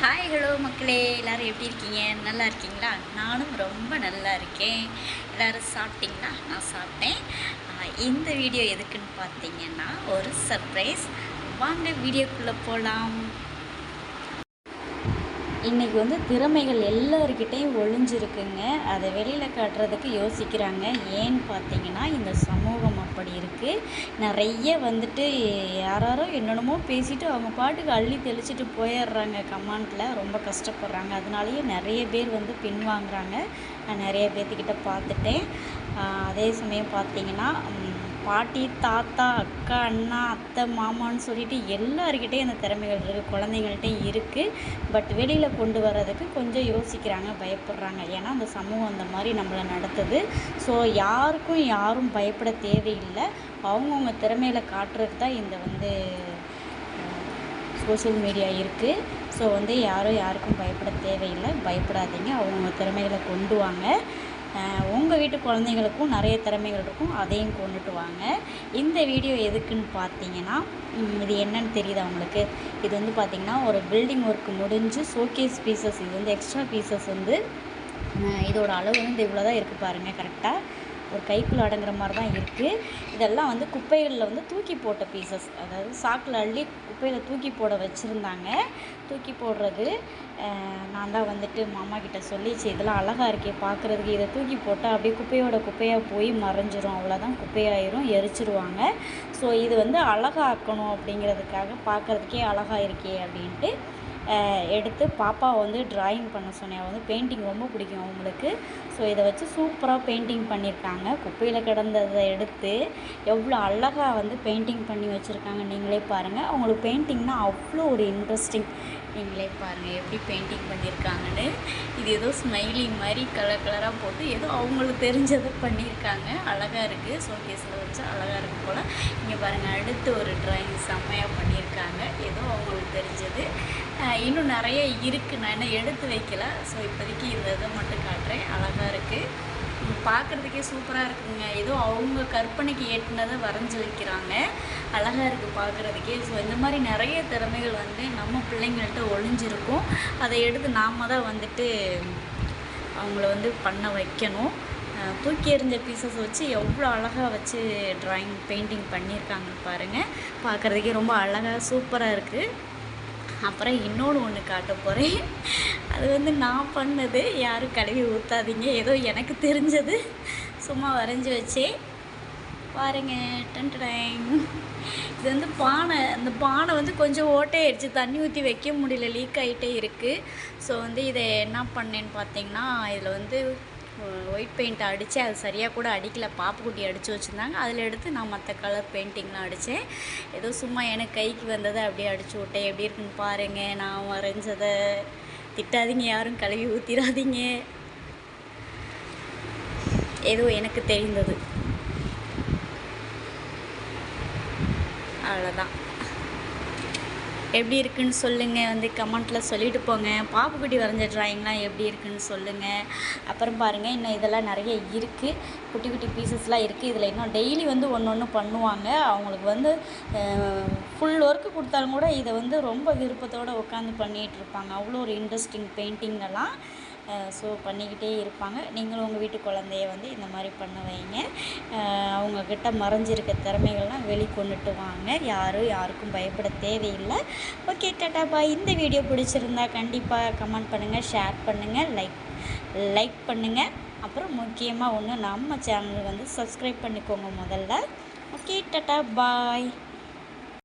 Hi hello மக்களே, எல்லோரும் எப்படி இருக்கீங்க? நல்லா இருக்கீங்களா? நானும் ரொம்ப நல்லா இருக்கேன். எல்லோரும் சாப்பிட்டீங்களா? நான் சாப்பிட்டேன். இந்த வீடியோ எதுக்குன்னு பார்த்தீங்கன்னா ஒரு சர்ப்ரைஸ். வாங்க வீடியோக்குள்ளே போகலாம். இன்றைக்கி திறமைகள் எல்லார்கிட்டையும் ஒழிஞ்சிருக்குங்க. அதை வெளியில் காட்டுறதுக்கு யோசிக்கிறாங்க. ஏன்னு பார்த்தீங்கன்னா இந்த சமூகம் அப்படி இருக்குது. நிறைய யாராரோ என்னென்னமோ பேசிட்டு அவங்க பாட்டுக்கு அள்ளி தெளிச்சிட்டு போயிடுறாங்க. கமெண்ட்டில் ரொம்ப கஷ்டப்படுறாங்க. அதனாலேயே நிறைய பேர் பின்வாங்குறாங்க. நான் நிறைய பேர்த்துக்கிட்ட பார்த்துட்டேன். அதே சமயம் பார்த்தீங்கன்னா பாட்டி, தாத்தா, அக்கா, அண்ணா, அத்தை, மாமான்னு சொல்லிட்டு எல்லாருக்கிட்டையும் அந்த திறமைகள் இருக்குது. குழந்தைங்கள்ட்டையும் இருக்குது. பட் வெளியில் கொண்டு வர்றதுக்கு கொஞ்சம் யோசிக்கிறாங்க, பயப்படுறாங்க. ஏன்னா அந்த சமூகம் அந்த மாதிரி நம்மளை நடத்துது. ஸோ யாரும் பயப்பட தேவையில்லை. அவங்கவுங்க திறமையில காட்டுறதுக்கு தான் இந்த சோஷியல் மீடியா இருக்குது. ஸோ யாருக்கும் பயப்பட தேவையில்லை. பயப்படாதீங்க. அவங்கவுங்க திறமைகளை கொண்டு வாங்க. உங்கள் வீட்டு குழந்தைங்களுக்கும் நிறைய திறமைகள் இருக்கும். அதையும் கொண்டுட்டு வாங்க. இந்த வீடியோ எதுக்குன்னு பார்த்தீங்கன்னா இது என்னன்னு தெரியுது அவங்களுக்கு. இது பார்த்திங்கன்னா ஒரு பில்டிங் ஒர்க் முடிஞ்சு ஷோகேஸ் பீசஸ். இது எக்ஸ்ட்ரா பீசஸ் இதோட அளவு இவ்வளோ தான் இருக்குது பாருங்கள். கரெக்டாக ஒரு கைக்குள்ளே அடங்குற மாதிரி தான் இருக்குது. இதெல்லாம் குப்பைகளில் தூக்கி போட்ட பீசஸ். அதாவது சாக்கில் அள்ளி குப்பையில் தூக்கி போட வச்சுருந்தாங்க. தூக்கி போடுறது நான் தான் மாமா கிட்ட சொல்லிச்சு, இதெல்லாம் அழகாக இருக்கே பார்க்குறதுக்கு. இதை தூக்கி போட்டால் அப்படியே குப்பையாக போய் மறைஞ்சிரும். அவ்வளோதான், குப்பையாயிரும், எரிச்சிருவாங்க. ஸோ இது அழகாக்கணும் அப்படிங்கிறதுக்காக, பார்க்குறதுக்கே அழகாக இருக்கே அப்படின்ட்டு எடுத்து பாப்பாவை ட்ராயிங் பண்ண சொன்னேன். பெயிண்டிங் ரொம்ப பிடிக்கும் அவங்களுக்கு. ஸோ இதை வச்சு சூப்பராக பெயிண்டிங் பண்ணியிருக்காங்க. குப்பையில் கிடந்ததை எடுத்து எவ்வளோ அழகாக பெயிண்டிங் பண்ணி வச்சுருக்காங்க. நீங்களே பாருங்கள். அவங்களுக்கு பெயிண்டிங்னால் அவ்வளோ ஒரு இன்ட்ரெஸ்டிங். நீங்களே பாருங்கள் எப்படி பெயிண்டிங் பண்ணியிருக்காங்கன்னு. இது ஏதோ ஸ்மைலி மாதிரி கலராக போட்டு ஏதோ அவங்களுக்கு தெரிஞ்சதை பண்ணியிருக்காங்க. அழகாக இருக்குது. ஷோகேஸில் வச்சு அழகாக இருக்குது போல். இங்கே பாருங்கள், அடுத்து ஒரு ட்ராயிங் செம்மையாக பண்ணியிருக்காங்க. ஏதோ அவங்களுக்கு தெரிஞ்சது. இன்னும் நிறைய இருக்குது. நான் என்ன எடுத்து வைக்கல. ஸோ இப்போதைக்கு இந்த இதை மட்டும் காட்டுறேன். அழகாக இருக்குது. பார்க்குறதுக்கே சூப்பராக இருக்குங்க. ஏதோ அவங்க கற்பனைக்கு ஏற்றினதை வரைஞ்சி வைக்கிறாங்க. அழகாக இருக்குது பார்க்குறதுக்கே. ஸோ இந்த மாதிரி நிறைய திறமைகள் நம்ம பிள்ளைங்கள்ட்ட ஒழிஞ்சிருக்கும். அதை எடுத்து நாம் தான் அவங்கள பண்ண வைக்கணும். தூக்கி எறிஞ்ச பீசஸ் வச்சு எவ்வளோ அழகாக வச்சு ட்ராயிங் பெயிண்டிங் பண்ணியிருக்காங்க பாருங்கள். பார்க்குறதுக்கே ரொம்ப அழகாக சூப்பராக இருக்குது. அப்புறம் இன்னொன்று ஒன்று காட்ட போகிறேன். அது நான் பண்ணது. யாரும் கழுவி ஊற்றாதீங்க. ஏதோ எனக்கு தெரிஞ்சது சும்மா வரைஞ்சி வச்சே பாருங்கள். டன்டடைங். இது பானை. அந்த பானை கொஞ்சம் ஓட்டையாயிடுச்சு. தண்ணி ஊற்றி வைக்க முடியல, லீக் ஆகிட்டே இருக்குது. ஸோ இதை என்ன பண்ணேன்னு பார்த்தீங்கன்னா, இதில் ஒயிட் பெயிண்ட் அடித்து அது சரியாக கூட அடிக்கலை. பாப்புக்குட்டி அடித்து வச்சுருந்தாங்க. அதில் எடுத்து நான் மற்ற கலர் பெயிண்டிங்லாம் அடித்தேன். ஏதோ சும்மா எனக்கு கைக்கு வந்ததை அப்படியே அடித்து விட்டேன். எப்படி இருக்குன்னு பாருங்கள். நான் வரைஞ்சதை திட்டாதீங்க, யாரும் கழுவி ஊற்றிடாதீங்க. ஏதோ எனக்கு தெரிந்தது அவ்வளோதான். எப்படி இருக்குன்னு சொல்லுங்கள். கமெண்ட்டில் சொல்லிட்டு போங்க. பாப்புக்குட்டி வரைஞ்ச ட்ராயிங்லாம் எப்படி இருக்குன்னு சொல்லுங்கள். அப்புறம் பாருங்கள், இன்னும் இதெல்லாம் நிறைய இருக்குது. குட்டி குட்டி பீசஸ்லாம் இருக்குது. இதில் இன்னும் டெய்லி ஒன்று பண்ணுவாங்க. அவங்களுக்கு ஃபுல் ஒர்க்கு கொடுத்தாலும் கூட இதை ரொம்ப விருப்பத்தோடு உட்காந்து பண்ணிகிட்ருப்பாங்க. அவ்வளோ ஒரு இன்ட்ரெஸ்டிங் பெயிண்டிங்கெல்லாம். ஸோ பண்ணிக்கிட்டே இருப்பாங்க. நீங்களும் உங்கள் வீட்டு குழந்தைய இந்த மாதிரி பண்ண வைங்க. அவங்கக்கிட்ட மறைஞ்சிருக்க திறமைகள்லாம் வெளிக்கொண்டுட்டு வாங்க. யாருக்கும் பயப்பட தேவையில்லை. ஓகே, டாட்டா பாய். இந்த வீடியோ பிடிச்சிருந்தா கண்டிப்பாக கமெண்ட் பண்ணுங்கள், ஷேர் பண்ணுங்கள், லைக் பண்ணுங்கள். அப்புறம் முக்கியமாக நம்ம சேனல் சப்ஸ்கிரைப் பண்ணிக்கோங்க முதல்ல. ஓகே, டாட்டா பாய்.